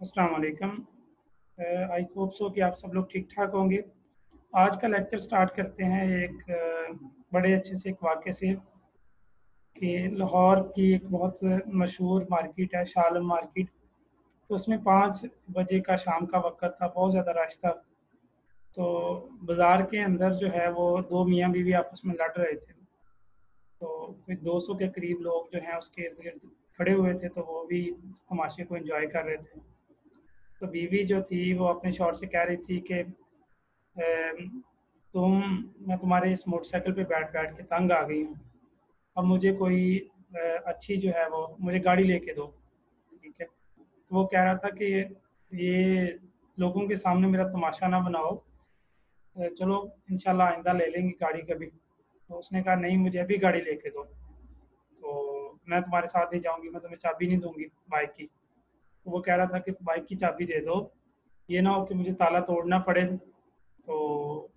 अस्सलाम वालेकुम। I hope so कि आप सब लोग ठीक ठाक होंगे। आज का लेक्चर स्टार्ट करते हैं एक बड़े अच्छे से एक वाक़े से कि लाहौर की एक बहुत मशहूर मार्केट है शालम मार्केट। तो उसमें 5 बजे का शाम का वक़्त था, बहुत ज़्यादा रश था। तो बाज़ार के अंदर जो है वो 2 मियाँ बीवी आपस में लड़ रहे थे। तो कोई 200 के करीब लोग जो हैं उसके इर्द-गिर्द खड़े हुए थे, तो वो भी इस तमाशे को एन्जॉय कर रहे थे। तो बीवी जो थी वो अपने शौहर से कह रही थी कि तुम मैं तुम्हारे इस मोटरसाइकिल पे बैठ-बैठ के तंग आ गई हूँ। अब मुझे कोई अच्छी जो है वो मुझे गाड़ी लेके दो, ठीक है? तो वो कह रहा था कि ये लोगों के सामने मेरा तमाशा ना बनाओ। चलो इंशाल्लाह आइंदा ले लेंगे गाड़ी कभी। तो उसने कहा नहीं, मुझे अभी गाड़ी लेके दो। तो मैं तुम्हारे साथ नहीं जाऊँगी, मैं तुम्हें चाबी नहीं दूँगी बाइक की। तो वो कह रहा था कि बाइक की चाबी दे दो, ये ना हो कि मुझे ताला तोड़ना पड़े, तो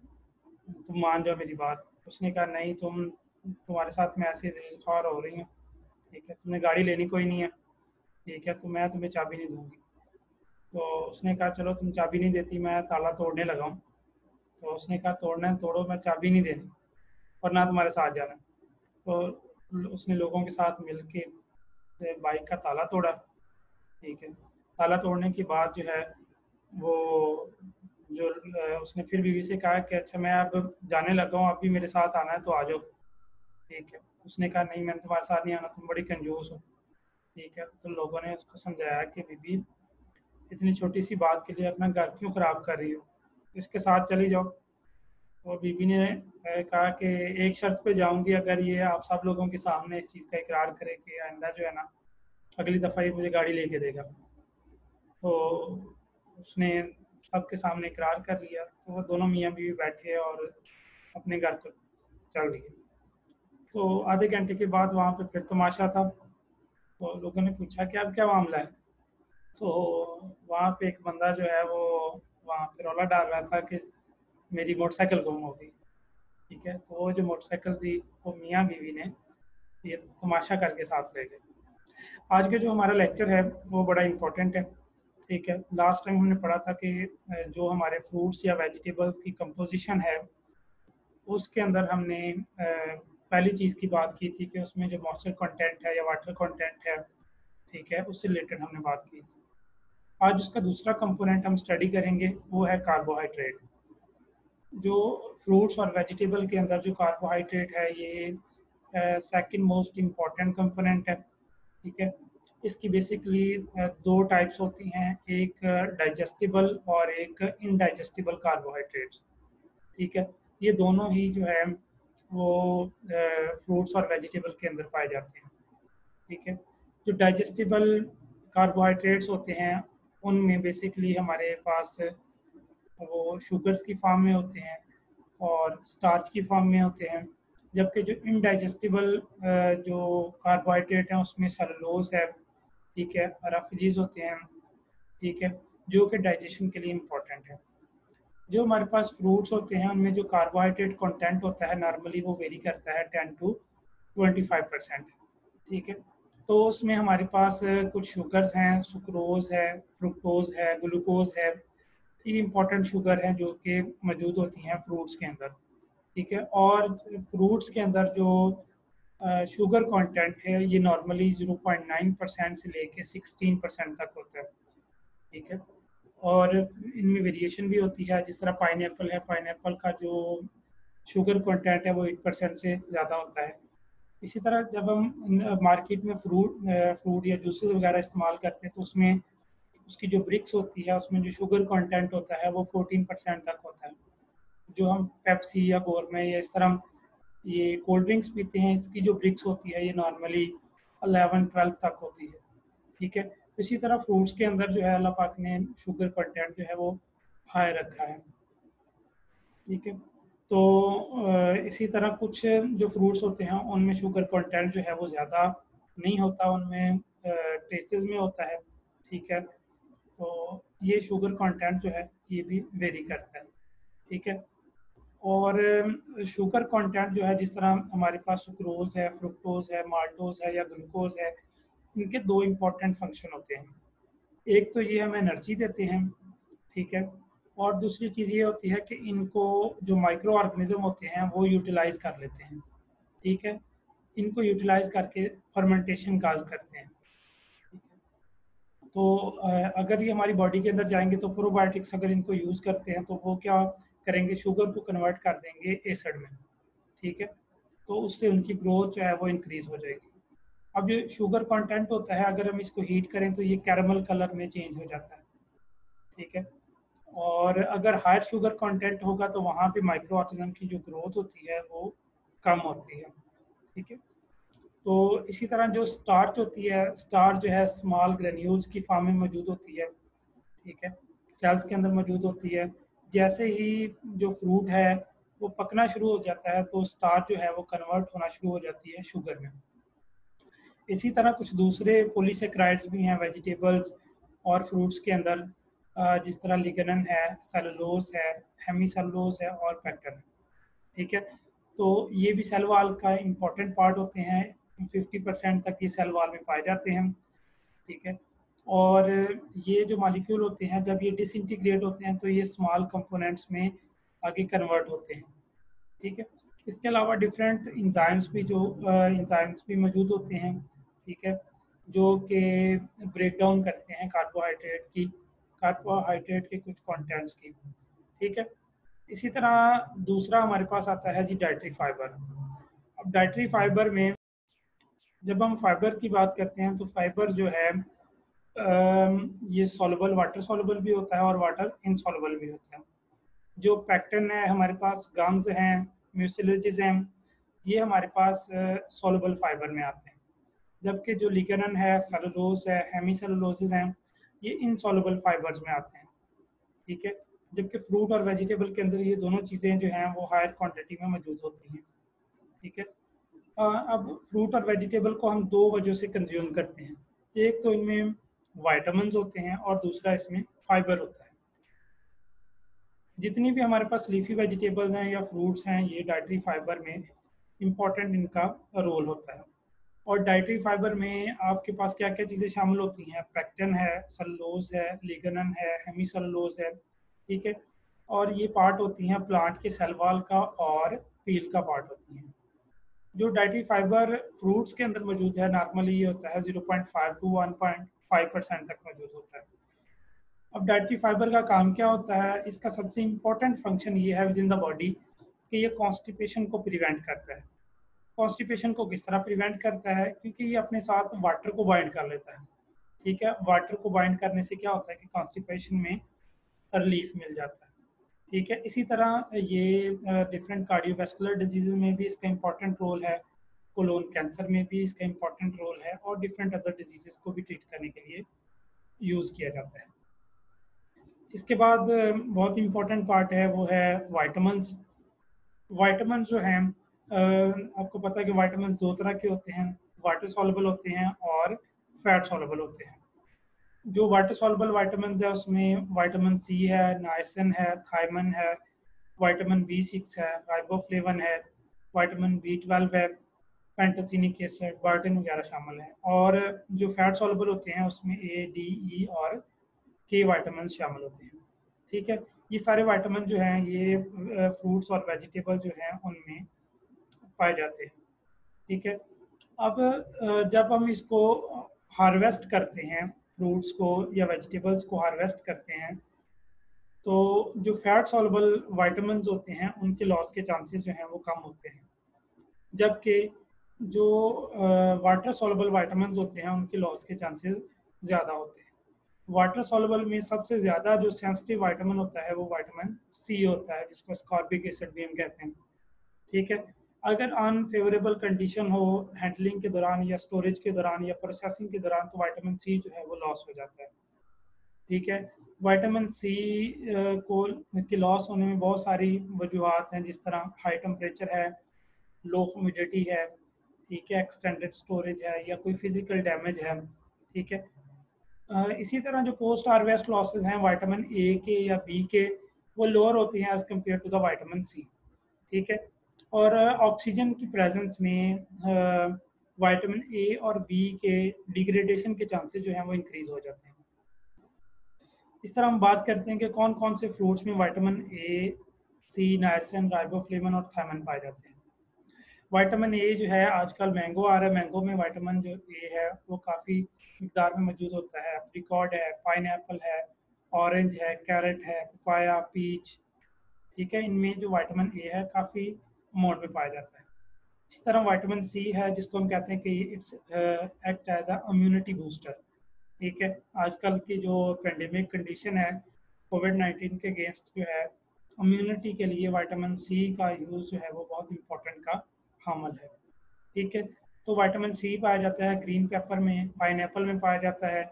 तुम मान जाओ मेरी बात। उसने कहा नहीं, तुम्हारे साथ मैं ऐसे ज़लील-ख़्वार हो रही हूँ, ठीक है? तुम्हें गाड़ी लेनी कोई नहीं है, ठीक है? तो मैं तुम्हें चाबी नहीं दूँगी। तो उसने कहा चलो तुम चाबी नहीं देती, मैं ताला तोड़ने लगा हूँ। तो उसने कहा तोड़ना है तोड़ो, मैं चाबी नहीं देनी और ना तुम्हारे साथ जाना। तो उसने लोगों के साथ मिल के बाइक का ताला तोड़ा, ठीक है? ताला तोड़ने के बाद जो है वो उसने फिर बीवी से कहा कि अच्छा मैं अब जाने लगा हूँ, आप भी मेरे साथ आना है तो आ जाओ, ठीक है? तो उसने कहा नहीं, मैंने तुम्हारे साथ नहीं आना, तुम बड़ी कंजूस हो, ठीक है? तो लोगों ने उसको समझाया कि बीबी इतनी छोटी सी बात के लिए अपना घर क्यों ख़राब कर रही हो, इसके साथ चली जाओ। तो बीबी ने कहा कि एक शर्त पे जाऊँगी, अगर ये आप सब लोगों के सामने इस चीज़ का इकरार करे कि आइंदा जो है ना अगली दफ़ा ये मुझे गाड़ी लेके देगा। तो उसने सबके सामने इकरार कर लिया, तो वो दोनों मियाँ बीवी बैठे और अपने घर को चल दिए। तो आधे घंटे के बाद वहाँ पे फिर तमाशा था। तो लोगों ने पूछा कि अब क्या मामला है? तो वहाँ पे एक बंदा जो है वो वहाँ पे रौला डाल रहा था कि मेरी मोटरसाइकिल गुम हो गई, ठीक है? तो वो जो मोटरसाइकिल थी वो मियाँ बीवी ने ये तमाशा करके साथ ले गए। आज का जो हमारा लेक्चर है वो बड़ा इम्पोर्टेंट है, ठीक है? लास्ट टाइम हमने पढ़ा था कि जो हमारे फ्रूट्स या वेजिटेबल्स की कंपोज़िशन है उसके अंदर हमने पहली चीज़ की बात की थी कि उसमें जो मॉइस्चर कंटेंट है या वाटर कंटेंट है, ठीक है? उससे रिलेटेड हमने बात की थी। आज उसका दूसरा कंपोनेंट हम स्टडी करेंगे, वो है कार्बोहाइड्रेट। जो फ्रूट्स और वेजिटेबल के अंदर जो कार्बोहाइड्रेट है ये सेकंड मोस्ट इम्पोर्टेंट कंपोनेंट है, ठीक है? इसकी बेसिकली 2 टाइप्स होती हैं, एक डाइजेस्टिबल और एक इनडाइजेस्टिबल कार्बोहाइड्रेट्स, ठीक है? ये दोनों ही जो है वो फ्रूट्स और वेजिटेबल के अंदर पाए जाते हैं, ठीक है? जो डाइजेस्टिबल कार्बोहाइड्रेट्स होते हैं, उनमें बेसिकली हमारे पास वो शुगर्स की फॉर्म में होते हैं और स्टार्च की फॉर्म में होते हैं। जबकि जो इनडाइजेस्टिबल जो कार्बोहाइड्रेट हैं उसमें सेलुलोज़ है, ठीक है? रफजीज़ होते हैं, ठीक है? जो कि डाइजेशन के लिए इम्पोर्टेंट है। जो हमारे पास फ्रूट्स होते हैं उनमें जो कार्बोहाइड्रेट कंटेंट होता है नॉर्मली वो वेरी करता है 10 टू 25%, ठीक है? तो उसमें हमारे पास कुछ शुगर्स हैं, सुक्रोज़ है, फ्रुक्टोज़ है, ग्लूकोज़ है, ये इम्पोर्टेंट शुगर हैं जो कि मौजूद होती हैं फ्रूट्स के अंदर, ठीक है? और फ्रूट्स के अंदर जो शुगर कंटेंट है ये नॉर्मली 0.9% से लेके 16% तक होता है, ठीक है? और इनमें वेरिएशन भी होती है, जिस तरह पाइनएप्पल है, पाइनएप्पल का जो शुगर कंटेंट है वो 8% से ज़्यादा होता है। इसी तरह जब हम मार्केट में फ्रूट या जूसेस वगैरह इस्तेमाल करते हैं तो उसमें उसकी जो ब्रिक्स होती है उसमें जो शुगर कंटेंट होता है वो 14% तक होता है। जो हम पेप्सी या गोरमे या इस तरह हम ये कोल्ड ड्रिंक्स पीते हैं, इसकी जो ब्रिक्स होती है ये नॉर्मली 11-12 तक होती है, ठीक है? तो इसी तरह फ्रूट्स के अंदर जो है अल्लाह पाक ने शुगर कंटेंट जो है वो हाई रखा है, ठीक है? तो इसी तरह कुछ जो फ्रूट्स होते हैं उनमें शुगर कंटेंट जो है वो ज़्यादा नहीं होता, उनमें ट्रेसेस में होता है, ठीक है? तो ये शुगर कंटेंट जो है ये भी वेरी करता है, ठीक है? और शुगर कंटेंट जो है जिस तरह हमारे पास सुक्रोज़ है, फ्रुक्टोज़ है, माल्टोज़ है या ग्लूकोज़ है, इनके 2 इम्पोर्टेंट फंक्शन होते हैं। एक तो ये हमें एनर्जी देते हैं, ठीक है, और दूसरी चीज़ ये होती है कि इनको जो माइक्रो ऑर्गेनिज्म होते हैं वो यूटिलाइज कर लेते हैं, ठीक है, इनको यूटिलाइज करके फर्मेंटेशन काज करते हैं। तो अगर ये हमारी बॉडी के अंदर जाएंगे तो प्रोबायोटिक्स अगर इनको यूज़ करते हैं तो वो क्या करेंगे, शुगर को कन्वर्ट कर देंगे एसिड में, ठीक है, तो उससे उनकी ग्रोथ जो है वो इंक्रीज हो जाएगी। अब जो शुगर कंटेंट होता है अगर हम इसको हीट करें तो ये कैरमल कलर में चेंज हो जाता है, ठीक है, और अगर हायर शुगर कंटेंट होगा तो वहाँ पे माइक्रो ऑर्गेनिज्म की जो ग्रोथ होती है वो कम होती है, ठीक है। तो इसी तरह जो स्टार्च होती है, स्टार्च जो है स्मॉल ग्रेन्यूल्स की फॉर्म में मौजूद होती है, ठीक है, सेल्स के अंदर मौजूद होती है। जैसे ही जो फ्रूट है वो पकना शुरू हो जाता है तो स्टार्च जो है वो कन्वर्ट होना शुरू हो जाती है शुगर में। इसी तरह कुछ दूसरे पॉलीसेकेराइड्स भी हैं वेजिटेबल्स और फ्रूट्स के अंदर, जिस तरह लिग्नन है, सेलुलोज है, हेमीसेलुलोज है और पेक्टिन है, ठीक है। तो ये भी सेल वॉल का इम्पोर्टेंट पार्ट होते हैं, 50% तक ये सेल वॉल में पाए जाते हैं, ठीक है। और ये जो मॉलिक्यूल होते हैं जब ये डिसइंटीग्रेट होते हैं तो ये स्मॉल कंपोनेंट्स में आगे कन्वर्ट होते हैं, ठीक है। इसके अलावा डिफरेंट इंजाइम्स भी जो इंजाइम्स भी मौजूद होते हैं, ठीक है, जो कि ब्रेक डाउन करते हैं कार्बोहाइड्रेट के कुछ कंटेंट्स की, ठीक है। इसी तरह दूसरा हमारे पास आता है जी डाइटरी फाइबर। अब डाइटरी फाइबर में जब हम फाइबर की बात करते हैं तो फाइबर जो है ये सॉल्युबल, वाटर सॉल्युबल भी होता है और वाटर इनसॉल्युबल भी होता है। जो पैक्टन है हमारे पास, गम्स हैं, म्यूसिलेजेस हैं, ये हमारे पास सॉल्युबल फाइबर में आते हैं, जबकि जो लिग्नन है, सेलुलोज है, हेमी सेलुलोसिस हैं, ये इनसॉल्युबल फाइबर्स में आते हैं, ठीक है। जबकि फ्रूट और वेजिटेबल के अंदर ये दोनों चीज़ें जो हैं वो हायर क्वांटिटी में मौजूद होती हैं, ठीक है। अब फ्रूट और वेजिटेबल को हम दो वजह से कंज्यूम करते हैं, एक तो इनमें वाइटामिन होते हैं और दूसरा इसमें फाइबर होता है। जितनी भी हमारे पास लीफी वेजिटेबल्स हैं या फ्रूट्स हैं ये डाइटरी फाइबर में इम्पॉर्टेंट इनका रोल होता है। और डाइटरी फाइबर में आपके पास क्या क्या चीज़ें शामिल होती हैं, पेक्टिन है, सेलुलोज है, लिग्नन है, हेमी सेलुलोज है, ठीक है, और ये पार्ट होती हैं प्लांट के सेल वॉल का और पील का पार्ट होती हैं। जो डाइटरी फाइबर फ्रूट्स के अंदर मौजूद है नॉर्मली ये होता है 0.5 टू 1.5% तक मौजूद होता है। अब डाइटरी फाइबर का काम क्या होता है, इसका सबसे इम्पोर्टेंट फंक्शन ये है विद इन द बॉडी कि ये कॉन्स्टिपेशन को प्रिवेंट करता है। कॉन्स्टिपेशन को किस तरह प्रिवेंट करता है, क्योंकि ये अपने साथ वाटर को बाइंड कर लेता है, ठीक है। वाटर को बाइंड करने से क्या होता है कि कॉन्स्टिपेशन में रिलीफ मिल जाता है, ठीक है। इसी तरह ये डिफरेंट कार्डियोवैस्कुलर डिजीज में भी इसका इम्पोर्टेंट रोल है, कोलोन कैंसर में भी इसका इम्पोर्टेंट रोल है और डिफरेंट अदर डिजीजेस को भी ट्रीट करने के लिए यूज़ किया जाता है। इसके बाद बहुत इम्पोर्टेंट पार्ट है वो है वाइटामस। वाइटामिन जो हैं आपको पता है कि वाइटामिन दो तरह के होते हैं, वाटर सॉल्युबल होते हैं और फैट सॉल्युबल होते हैं। जो वाटर सॉल्युबल वाइटामिन है उसमें विटामिन सी है, नाइसिन है, थायमिन है, विटामिन बी6 है, राइबोफ्लेविन है, विटामिन बी12 है, पैंटोथेनिक एसिड, बायोटिन वगैरह शामिल हैं। और जो फैट सॉल्युबल होते हैं उसमें ए, डी, ई और के विटामिन शामिल होते हैं, ठीक है। ये सारे विटामिन जो हैं ये फ्रूट्स और वेजिटेबल जो हैं उनमें पाए जाते हैं, ठीक है। अब जब हम इसको हार्वेस्ट करते हैं, फ्रूट्स को या वेजिटेबल्स को हार्वेस्ट करते हैं, तो जो फैट सॉल्युबल विटामिन होते हैं उनके लॉस के चांसेस जो हैं वो कम होते हैं, जबकि जो वाटर सॉल्युबल विटामिन होते हैं उनके लॉस के चांसेस ज़्यादा होते हैं। वाटर सॉल्युबल में सबसे ज़्यादा जो सेंसिटिव विटामिन होता है वो विटामिन सी होता है, जिसको स्कॉर्बिक एसिड भी हम कहते हैं, ठीक है। अगर अनफेवरेबल कंडीशन हो हैंडलिंग के दौरान या स्टोरेज के दौरान या प्रोसेसिंग के दौरान तो विटामिन सी जो है वो लॉस हो जाता है, ठीक है। विटामिन सी को के लॉस होने में बहुत सारी वजूहत हैं, जिस तरह हाई टेम्परेचर है, लो ह्यूमिडिटी है, ठीक है, एक्सटेंडेड स्टोरेज है या कोई फिजिकल डैमेज है, ठीक है। इसी तरह जो पोस्ट हार्वेस्ट लॉसेज हैं विटामिन ए के या बी के वो लोअर होती हैं as compare to the vitamin C, ठीक है। और ऑक्सीजन की प्रेजेंस में विटामिन ए और बी के डिग्रेडेशन के चांसेस जो हैं वो इंक्रीज हो जाते हैं, इस तरह हम बात करते हैं कि कौन कौन से फ्रूट्स में vitamin A, C, niacin, riboflavin और थायमिन पाए जाते हैं। विटामिन ए जो है आजकल मैंगो आ रहा है, मैंगो में विटामिन जो ए है वो काफ़ी मिकदार में मौजूद होता है। एप्रिकॉट है, पाइनएप्पल है, ऑरेंज है, कैरेट है, पपाया, पीच, ठीक है, इनमें जो विटामिन ए है काफ़ी अमाउंट में पाया जाता है। इस तरह विटामिन सी है जिसको हम कहते हैं कि it's act as a immunity booster, ठीक है। आजकल की जो पेंडेमिक कंडीशन है कोविड-19 के अगेंस्ट जो है इम्यूनिटी के लिए विटामिन सी का यूज़ जो है वो बहुत इंपॉर्टेंट का हामल है, ठीक है। तो विटामिन सी पाया जाता है ग्रीन पेपर में, पाइनएप्पल में पाया जाता है,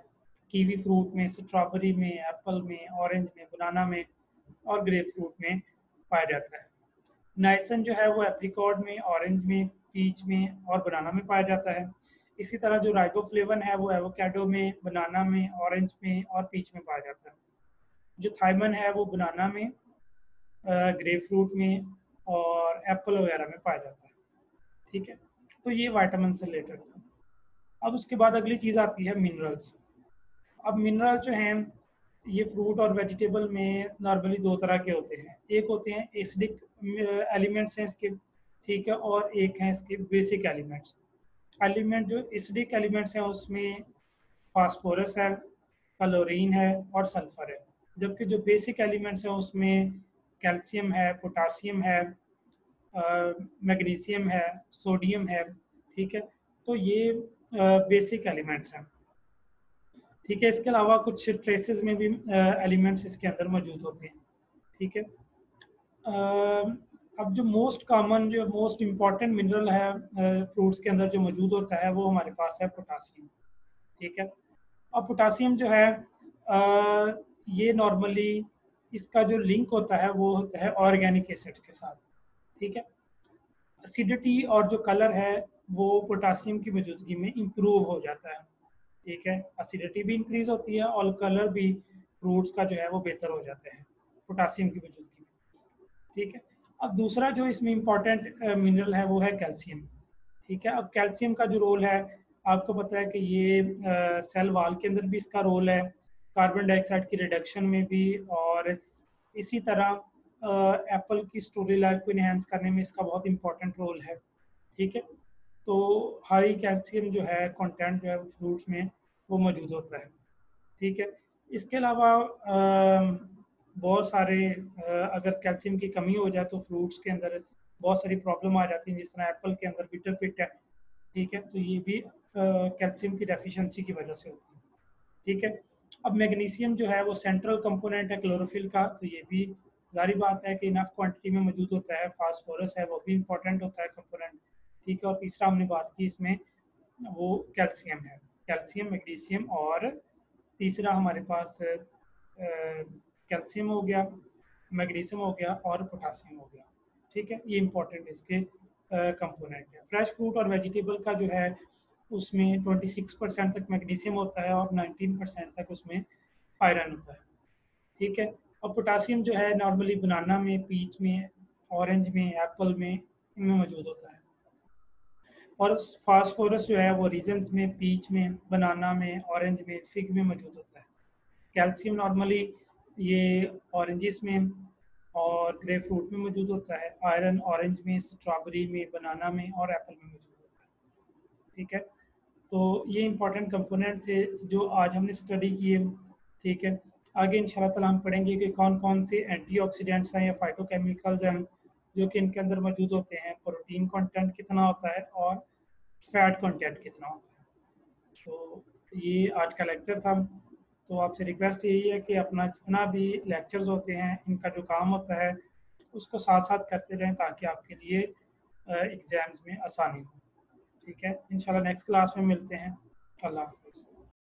कीवी फ्रूट में, स्ट्रॉबेरी में, एप्पल में, ऑरेंज में, बनाना में और ग्रेप फ्रूट में पाया जाता है। नाइसन जो है वो एप्रिकॉट में, ऑरेंज में, पीच में और बनाना में पाया जाता है। इसी तरह जो राइबोफ्लेविन है वो एवोकाडो में, बनाना में, ऑरेंज में और पीच में पाया जाता है। जो थायमन है वो बनाना में, ग्रेप फ्रूट में और एप्पल वगैरह में पाया जाता है, ठीक है। तो ये विटामिन से रिलेटेड था। अब उसके बाद अगली चीज़ आती है मिनरल्स। अब मिनरल जो हैं ये फ्रूट और वेजिटेबल में नॉर्मली दो तरह के होते हैं। एक होते हैं एसिडिक एलिमेंट्स हैं इसके, ठीक है, और एक हैं इसके बेसिक एलिमेंट्स। एलिमेंट जो एसिडिक एलिमेंट्स हैं उसमें फास्फोरस है, क्लोरीन है और सल्फर है। जबकि जो बेसिक एलिमेंट्स हैं उसमें कैल्शियम है, पोटासियम है, मैग्नीशियम है, सोडियम है, ठीक है। तो ये बेसिक एलिमेंट्स हैं, ठीक है। इसके अलावा कुछ ट्रेसेस में भी एलिमेंट्स इसके अंदर मौजूद होते हैं, ठीक है। अब जो मोस्ट कॉमन जो मोस्ट इम्पॉर्टेंट मिनरल है फ्रूट्स के अंदर जो मौजूद होता है वो हमारे पास है पोटासियम, ठीक है। अब पोटासियम जो है ये नॉर्मली इसका जो लिंक होता है वो होता है ऑर्गेनिक एसिड के साथ, ठीक है। एसिडिटी और जो कलर है वो पोटासियम की मौजूदगी में इम्प्रूव हो जाता है, ठीक है। एसिडिटी भी इंक्रीज होती है और कलर भी फ्रूट्स का जो है वो बेहतर हो जाता है पोटासियम की मौजूदगी में, ठीक है। अब दूसरा जो इसमें इम्पॉर्टेंट मिनरल है वो है कैल्शियम, ठीक है। अब कैल्शियम का जो रोल है आपको पता है कि ये सेल वाल के अंदर भी इसका रोल है, कार्बन डाइऑक्साइड की रिडक्शन में भी, और इसी तरह एप्पल की स्टोरी लाइफ को इन्हेंस करने में इसका बहुत इंपॉर्टेंट रोल है, ठीक है। तो हाई कैल्शियम जो है कंटेंट जो है फ्रूट्स में वो मौजूद होता है, ठीक है। इसके अलावा बहुत सारे अगर कैल्शियम की कमी हो जाए तो फ्रूट्स के अंदर बहुत सारी प्रॉब्लम आ जाती हैं, जिस तरह एप्पल के अंदर बिटर पिट है, ठीक है। तो ये भी कैल्शियम की डेफिशिएंसी की वजह से होती है, ठीक है। अब मैग्नीशियम जो है वो सेंट्रल कंपोनेंट है क्लोरोफिल का, तो ये भी जारी बात है कि इनफ क्वांटिटी में मौजूद होता है। फास्फोरस है वो भी इंपॉर्टेंट होता है कंपोनेंट, ठीक है। और तीसरा हमने बात की इसमें वो कैल्शियम है, कैल्शियम, मैग्नीशियम और तीसरा हमारे पास कैल्शियम हो गया, मैग्नीशियम हो गया और पोटासियम हो गया, ठीक है। ये इंपॉर्टेंट इसके कंपोनेंट है। फ्रेश फ्रूट और वेजिटेबल का जो है उसमें 26% तक मैग्नीशियम होता है और 19% तक उसमें आयरन होता है, ठीक है। और पोटासियम जो है नॉर्मली बनाना में, पीच में, ऑरेंज में, एप्पल में, इनमें मौजूद होता है। और फास्फोरस जो है वो रीजन्स में, पीच में, बनाना में, ऑरेंज में, फिग में मौजूद होता है। कैल्शियम नॉर्मली ये ऑरेंजेस में और ग्रेप फ्रूट में मौजूद होता है। आयरन ऑरेंज में, स्ट्रॉबेरी में, बनाना में और एप्पल में मौजूद होता है, ठीक है। तो ये इंपॉर्टेंट कंपोनेंट थे जो आज हमने स्टडी किए, ठीक है। आगे इंशाल्लाह ताला हम पढ़ेंगे कि कौन कौन से एंटीऑक्सीडेंट्स हैं या फाइटोकेमिकल्स हैं जो कि इनके अंदर मौजूद होते हैं, प्रोटीन कंटेंट कितना होता है और फैट कंटेंट कितना होता है। तो ये आज का लेक्चर था। तो आपसे रिक्वेस्ट यही है कि अपना जितना भी लेक्चर्स होते हैं इनका जो काम होता है उसको साथ साथ करते रहें ताकि आपके लिए एग्ज़ाम्स में आसानी हो, ठीक है। इंशाल्लाह नेक्स्ट क्लास में मिलते हैं। अल्लाह हाफ़िज़।